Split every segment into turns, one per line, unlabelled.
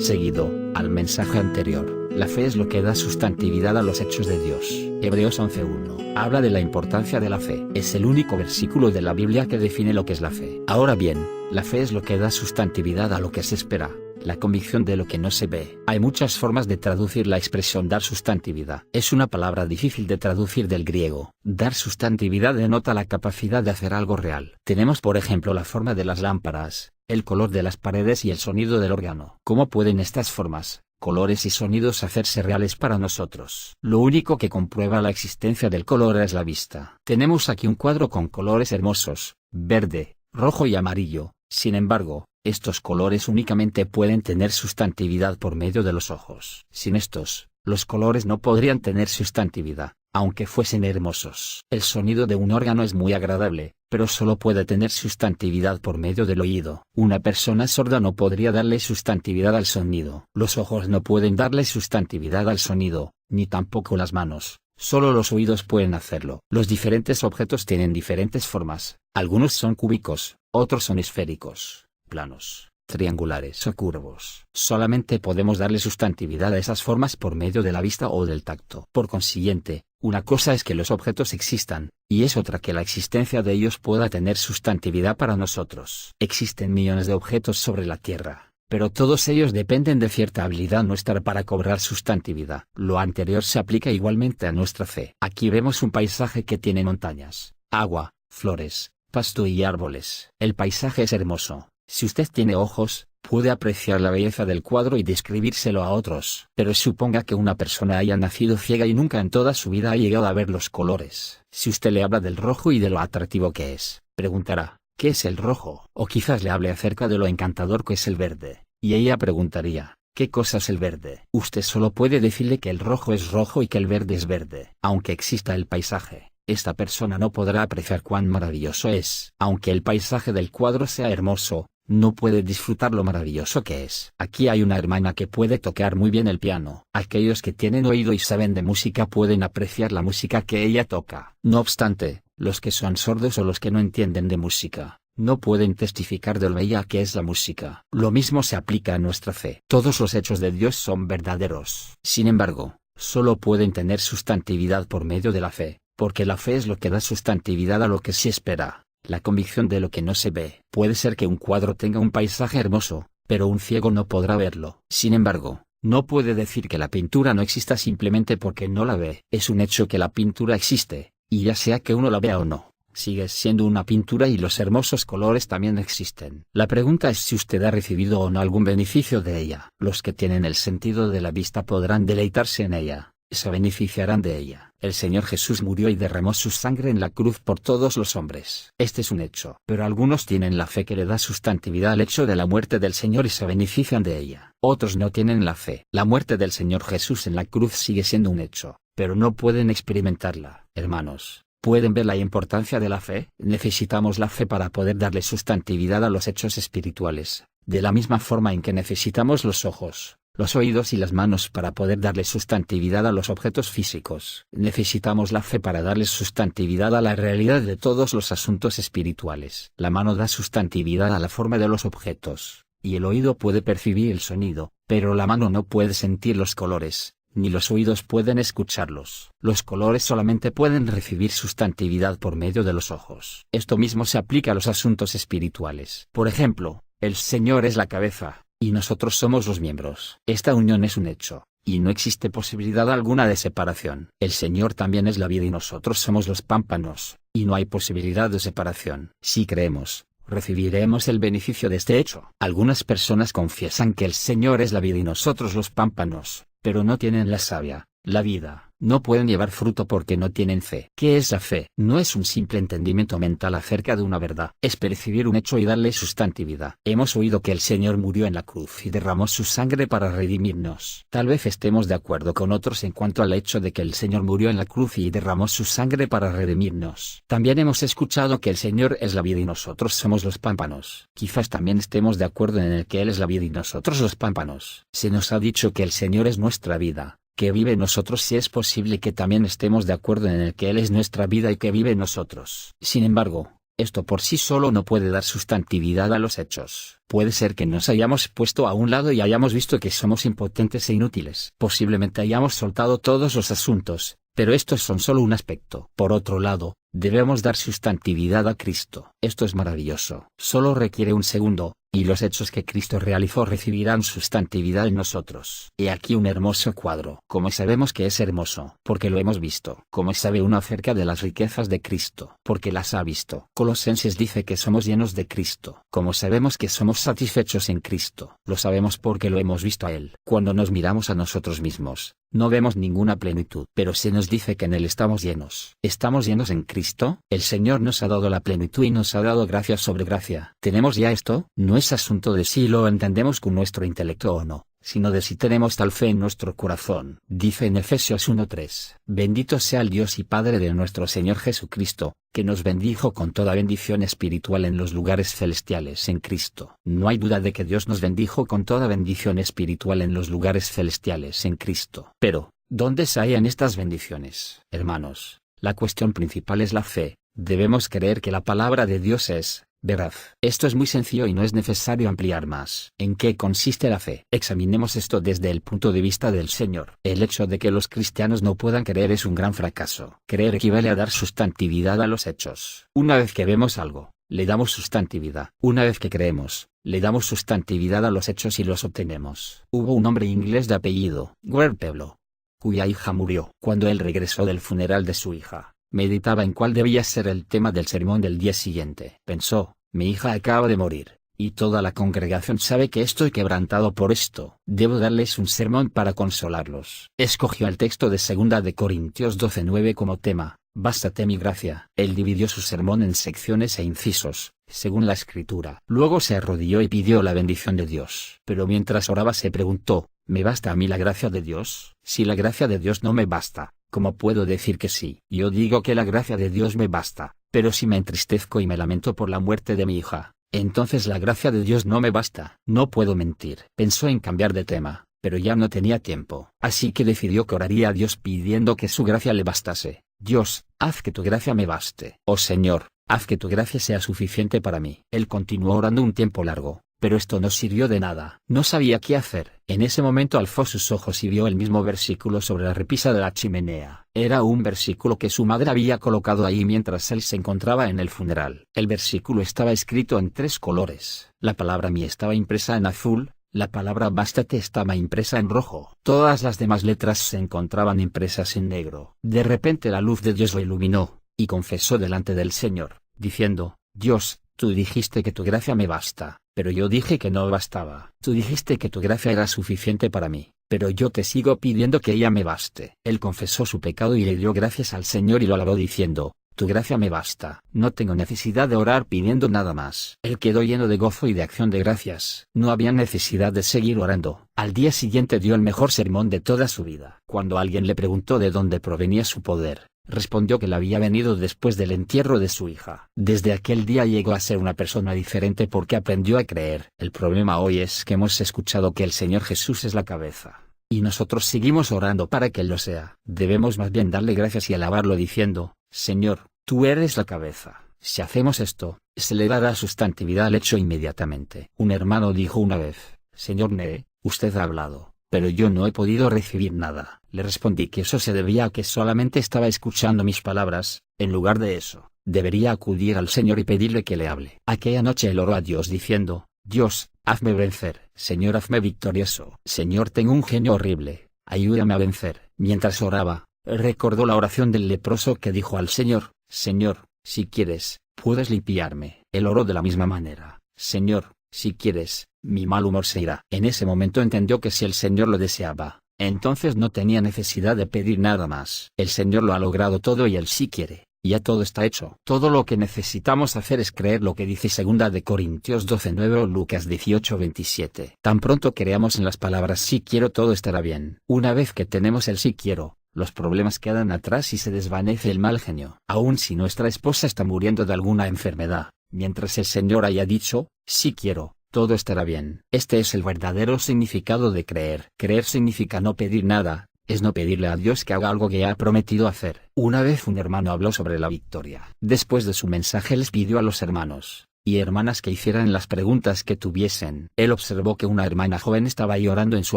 Seguido, al mensaje anterior, la fe es lo que da sustantividad a los hechos de Dios. Hebreos 11:1 habla de la importancia de la fe. Es el único versículo de la Biblia que define lo que es la fe. Ahora bien, la fe es lo que da sustantividad a lo que se espera, la convicción de lo que no se ve. Hay muchas formas de traducir la expresión dar sustantividad. Es una palabra difícil de traducir del griego. Dar sustantividad denota la capacidad de hacer algo real. Tenemos por ejemplo la forma de las lámparas, el color de las paredes y el sonido del órgano. ¿Cómo pueden estas formas, colores y sonidos hacerse reales para nosotros? Lo único que comprueba la existencia del color es la vista. Tenemos aquí un cuadro con colores hermosos, verde, rojo y amarillo. Sin embargo, estos colores únicamente pueden tener sustantividad por medio de los ojos. Sin estos, los colores no podrían tener sustantividad, aunque fuesen hermosos. El sonido de un órgano es muy agradable, pero solo puede tener sustantividad por medio del oído. Una persona sorda no podría darle sustantividad al sonido. Los ojos no pueden darle sustantividad al sonido, ni tampoco las manos. Solo los oídos pueden hacerlo. Los diferentes objetos tienen diferentes formas. Algunos son cúbicos, otros son esféricos, planos, triangulares o curvos. Solamente podemos darle sustantividad a esas formas por medio de la vista o del tacto. Por consiguiente, una cosa es que los objetos existan, y es otra que la existencia de ellos pueda tener sustantividad para nosotros. Existen millones de objetos sobre la Tierra, pero todos ellos dependen de cierta habilidad nuestra para cobrar sustantividad. Lo anterior se aplica igualmente a nuestra fe. Aquí vemos un paisaje que tiene montañas, agua, flores, pasto y árboles. El paisaje es hermoso. Si usted tiene ojos, puede apreciar la belleza del cuadro y describírselo a otros. Pero suponga que una persona haya nacido ciega y nunca en toda su vida ha llegado a ver los colores. Si usted le habla del rojo y de lo atractivo que es, preguntará, ¿qué es el rojo? O quizás le hable acerca de lo encantador que es el verde, y ella preguntaría, ¿qué cosa es el verde? Usted solo puede decirle que el rojo es rojo y que el verde es verde. Aunque exista el paisaje, esta persona no podrá apreciar cuán maravilloso es. Aunque el paisaje del cuadro sea hermoso, no puede disfrutar lo maravilloso que es. Aquí hay una hermana que puede tocar muy bien el piano. Aquellos que tienen oído y saben de música pueden apreciar la música que ella toca. No obstante, los que son sordos o los que no entienden de música, no pueden testificar de lo bella que es la música. Lo mismo se aplica a nuestra fe. Todos los hechos de Dios son verdaderos. Sin embargo, solo pueden tener sustantividad por medio de la fe, porque la fe es lo que da sustantividad a lo que se espera. La convicción de lo que no se ve. Puede ser que un cuadro tenga un paisaje hermoso, pero un ciego no podrá verlo. Sin embargo, no puede decir que la pintura no exista simplemente porque no la ve. Es un hecho que la pintura existe, y ya sea que uno la vea o no, sigue siendo una pintura y los hermosos colores también existen. La pregunta es si usted ha recibido o no algún beneficio de ella. Los que tienen el sentido de la vista podrán deleitarse en ella. Se beneficiarán de ella. El Señor Jesús murió y derramó su sangre en la cruz por todos los hombres. Este es un hecho. Pero algunos tienen la fe que le da sustantividad al hecho de la muerte del Señor y se benefician de ella. Otros no tienen la fe. La muerte del Señor Jesús en la cruz sigue siendo un hecho, pero no pueden experimentarla. Hermanos, ¿pueden ver la importancia de la fe? Necesitamos la fe para poder darle sustantividad a los hechos espirituales, de la misma forma en que necesitamos los ojos, los oídos y las manos para poder darle sustantividad a los objetos físicos. Necesitamos la fe para darle sustantividad a la realidad de todos los asuntos espirituales. La mano da sustantividad a la forma de los objetos, y el oído puede percibir el sonido, pero la mano no puede sentir los colores, ni los oídos pueden escucharlos. Los colores solamente pueden recibir sustantividad por medio de los ojos. Esto mismo se aplica a los asuntos espirituales. Por ejemplo, el Señor es la cabeza, y nosotros somos los miembros. Esta unión es un hecho, y no existe posibilidad alguna de separación. El Señor también es la vida y nosotros somos los pámpanos, y no hay posibilidad de separación. Si creemos, recibiremos el beneficio de este hecho. Algunas personas confiesan que el Señor es la vida y nosotros los pámpanos, pero no tienen la savia, la vida. No pueden llevar fruto porque no tienen fe. ¿Qué es la fe? No es un simple entendimiento mental acerca de una verdad. Es percibir un hecho y darle sustantividad. Hemos oído que el Señor murió en la cruz y derramó su sangre para redimirnos. Tal vez estemos de acuerdo con otros en cuanto al hecho de que el Señor murió en la cruz y derramó su sangre para redimirnos. También hemos escuchado que el Señor es la vida y nosotros somos los pámpanos. Quizás también estemos de acuerdo en el que Él es la vida y nosotros los pámpanos. Se nos ha dicho que el Señor es nuestra vida, que vive en nosotros. Si es posible que también estemos de acuerdo en el que Él es nuestra vida y que vive en nosotros. Sin embargo, esto por sí solo no puede dar sustantividad a los hechos. Puede ser que nos hayamos puesto a un lado y hayamos visto que somos impotentes e inútiles. Posiblemente hayamos soltado todos los asuntos, pero estos son solo un aspecto. Por otro lado, debemos dar sustantividad a Cristo. Esto es maravilloso. Solo requiere un segundo, y los hechos que Cristo realizó recibirán sustantividad en nosotros. He aquí un hermoso cuadro. ¿Cómo sabemos que es hermoso? Porque lo hemos visto. ¿Cómo sabe uno acerca de las riquezas de Cristo? Porque las ha visto. Colosenses dice que somos llenos de Cristo. ¿Cómo sabemos que somos satisfechos en Cristo? Lo sabemos porque lo hemos visto a Él. Cuando nos miramos a nosotros mismos, no vemos ninguna plenitud, pero se nos dice que en Él estamos llenos. ¿Estamos llenos en Cristo? El Señor nos ha dado la plenitud y nos ha dado gracia sobre gracia. ¿Tenemos ya esto? No es asunto de si lo entendemos con nuestro intelecto o no, sino de si tenemos tal fe en nuestro corazón. Dice en Efesios 1:3, bendito sea el Dios y Padre de nuestro Señor Jesucristo, que nos bendijo con toda bendición espiritual en los lugares celestiales en Cristo. No hay duda de que Dios nos bendijo con toda bendición espiritual en los lugares celestiales en Cristo. Pero, ¿dónde se hallan estas bendiciones? Hermanos, la cuestión principal es la fe. Debemos creer que la palabra de Dios es verdad. Esto es muy sencillo y no es necesario ampliar más. ¿En qué consiste la fe? Examinemos esto desde el punto de vista del Señor. El hecho de que los cristianos no puedan creer es un gran fracaso. Creer equivale a dar sustantividad a los hechos. Una vez que vemos algo, le damos sustantividad. Una vez que creemos, le damos sustantividad a los hechos y los obtenemos. Hubo un hombre inglés de apellido Pueblo, cuya hija murió. Cuando él regresó del funeral de su hija, meditaba en cuál debía ser el tema del sermón del día siguiente. Pensó, mi hija acaba de morir, y toda la congregación sabe que estoy quebrantado por esto. Debo darles un sermón para consolarlos. Escogió el texto de 2 de Corintios 12:9 como tema, bástate mi gracia. Él dividió su sermón en secciones e incisos, según la Escritura. Luego se arrodilló y pidió la bendición de Dios. Pero mientras oraba se preguntó, ¿me basta a mí la gracia de Dios? Si la gracia de Dios no me basta, ¿cómo puedo decir que sí? Yo digo que la gracia de Dios me basta, pero si me entristezco y me lamento por la muerte de mi hija, entonces la gracia de Dios no me basta. No puedo mentir. Pensó en cambiar de tema, pero ya no tenía tiempo. Así que decidió que oraría a Dios pidiendo que su gracia le bastase. Dios, haz que tu gracia me baste. Oh Señor, haz que tu gracia sea suficiente para mí. Él continuó orando un tiempo largo, pero esto no sirvió de nada. No sabía qué hacer. En ese momento alzó sus ojos y vio el mismo versículo sobre la repisa de la chimenea. Era un versículo que su madre había colocado ahí mientras él se encontraba en el funeral. El versículo estaba escrito en 3 colores. La palabra mí estaba impresa en azul, la palabra bástate estaba impresa en rojo. Todas las demás letras se encontraban impresas en negro. De repente la luz de Dios lo iluminó, y confesó delante del Señor, diciendo, Dios, tú dijiste que tu gracia me basta, pero yo dije que no bastaba. Tú dijiste que tu gracia era suficiente para mí, pero yo te sigo pidiendo que ella me baste. Él confesó su pecado y le dio gracias al Señor y lo alabó diciendo, tu gracia me basta. No tengo necesidad de orar pidiendo nada más. Él quedó lleno de gozo y de acción de gracias. No había necesidad de seguir orando. Al día siguiente dio el mejor sermón de toda su vida. Cuando alguien le preguntó de dónde provenía su poder, respondió que le había venido después del entierro de su hija. Desde aquel día llegó a ser una persona diferente porque aprendió a creer. El problema hoy es que hemos escuchado que el Señor Jesús es la cabeza, y nosotros seguimos orando para que Él lo sea. Debemos más bien darle gracias y alabarlo diciendo, Señor, tú eres la cabeza. Si hacemos esto, se le dará sustantividad al hecho inmediatamente. Un hermano dijo una vez, Señor Nee, usted ha hablado, pero yo no he podido recibir nada. Le respondí que eso se debía a que solamente estaba escuchando mis palabras. En lugar de eso, debería acudir al Señor y pedirle que le hable. Aquella noche él oró a Dios diciendo, Dios, hazme vencer. Señor, hazme victorioso. Señor, tengo un genio horrible. Ayúdame a vencer. Mientras oraba, recordó la oración del leproso que dijo al Señor, Señor, si quieres, puedes limpiarme. Él oró de la misma manera. Señor, si quieres, mi mal humor se irá. En ese momento entendió que si el Señor lo deseaba, entonces no tenía necesidad de pedir nada más. El Señor lo ha logrado todo y Él sí quiere. Ya todo está hecho. Todo lo que necesitamos hacer es creer lo que dice 2 de Corintios 12:9 o Lucas 18:27. Tan pronto creamos en las palabras sí quiero, todo estará bien. Una vez que tenemos el sí quiero, los problemas quedan atrás y se desvanece el mal genio. Aun si nuestra esposa está muriendo de alguna enfermedad, mientras el Señor haya dicho, sí quiero, todo estará bien. Este es el verdadero significado de creer. Creer significa no pedir nada, es no pedirle a Dios que haga algo que ha prometido hacer. Una vez un hermano habló sobre la victoria. Después de su mensaje les pidió a los hermanos y hermanas que hicieran las preguntas que tuviesen. Él observó que una hermana joven estaba llorando en su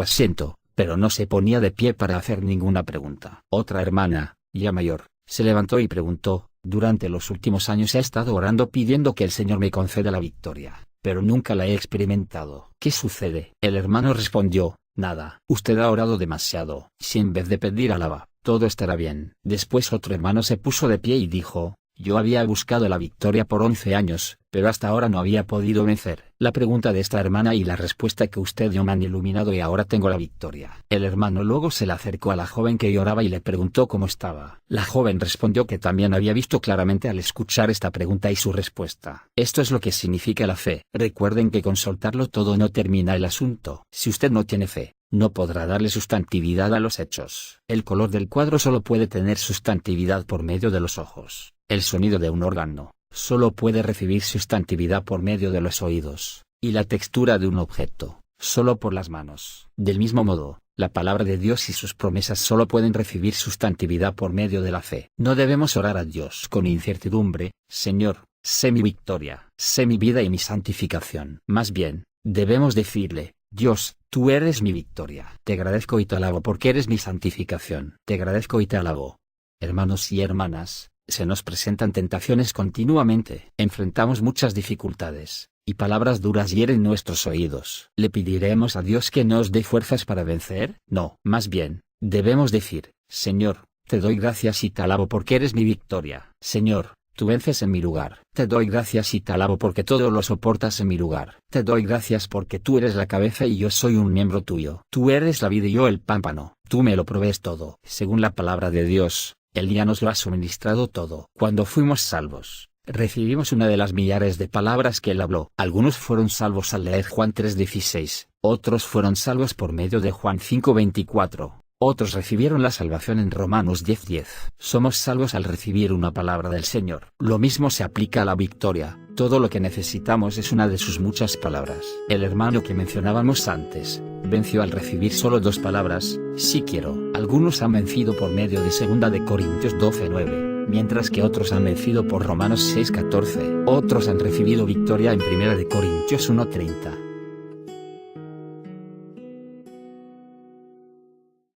asiento, pero no se ponía de pie para hacer ninguna pregunta. Otra hermana, ya mayor, se levantó y preguntó: durante los últimos años he estado orando pidiendo que el Señor me conceda la victoria, pero nunca la he experimentado. ¿Qué sucede? El hermano respondió: nada. Usted ha orado demasiado. Si en vez de pedir alaba, todo estará bien. Después otro hermano se puso de pie y dijo: yo había buscado la victoria por 11 años, pero hasta ahora no había podido vencer. La pregunta de esta hermana y la respuesta que usted dio me han iluminado y ahora tengo la victoria. El hermano luego se le acercó a la joven que lloraba y le preguntó cómo estaba. La joven respondió que también había visto claramente al escuchar esta pregunta y su respuesta. Esto es lo que significa la fe. Recuerden que con soltarlo todo no termina el asunto. Si usted no tiene fe, no podrá darle sustantividad a los hechos. El color del cuadro solo puede tener sustantividad por medio de los ojos. El sonido de un órgano solo puede recibir sustantividad por medio de los oídos, y la textura de un objeto solo por las manos. Del mismo modo, la palabra de Dios y sus promesas solo pueden recibir sustantividad por medio de la fe. No debemos orar a Dios con incertidumbre: Señor, sé mi victoria, sé mi vida y mi santificación. Más bien, debemos decirle: Dios, tú eres mi victoria. Te agradezco y te alabo porque eres mi santificación. Te agradezco y te alabo. Hermanos y hermanas, se nos presentan tentaciones continuamente. Enfrentamos muchas dificultades, y palabras duras hieren nuestros oídos. ¿Le pediremos a Dios que nos dé fuerzas para vencer? No. Más bien, debemos decir: Señor, te doy gracias y te alabo porque eres mi victoria. Señor, tú vences en mi lugar. Te doy gracias y te alabo porque todo lo soportas en mi lugar. Te doy gracias porque tú eres la cabeza y yo soy un miembro tuyo. Tú eres la vid y yo el pámpano. Tú me lo provees todo. Según la palabra de Dios, Él ya nos lo ha suministrado todo. Cuando fuimos salvos, recibimos una de las millares de palabras que Él habló. Algunos fueron salvos al leer Juan 3:16, otros fueron salvos por medio de Juan 5:24. Otros recibieron la salvación en Romanos 10:10. Somos salvos al recibir una palabra del Señor. Lo mismo se aplica a la victoria. Todo lo que necesitamos es una de sus muchas palabras. El hermano que mencionábamos antes venció al recibir solo 2 palabras: sí quiero. Algunos han vencido por medio de 2 de Corintios 12:9, mientras que otros han vencido por Romanos 6:14. Otros han recibido victoria en 1 de Corintios 1:30.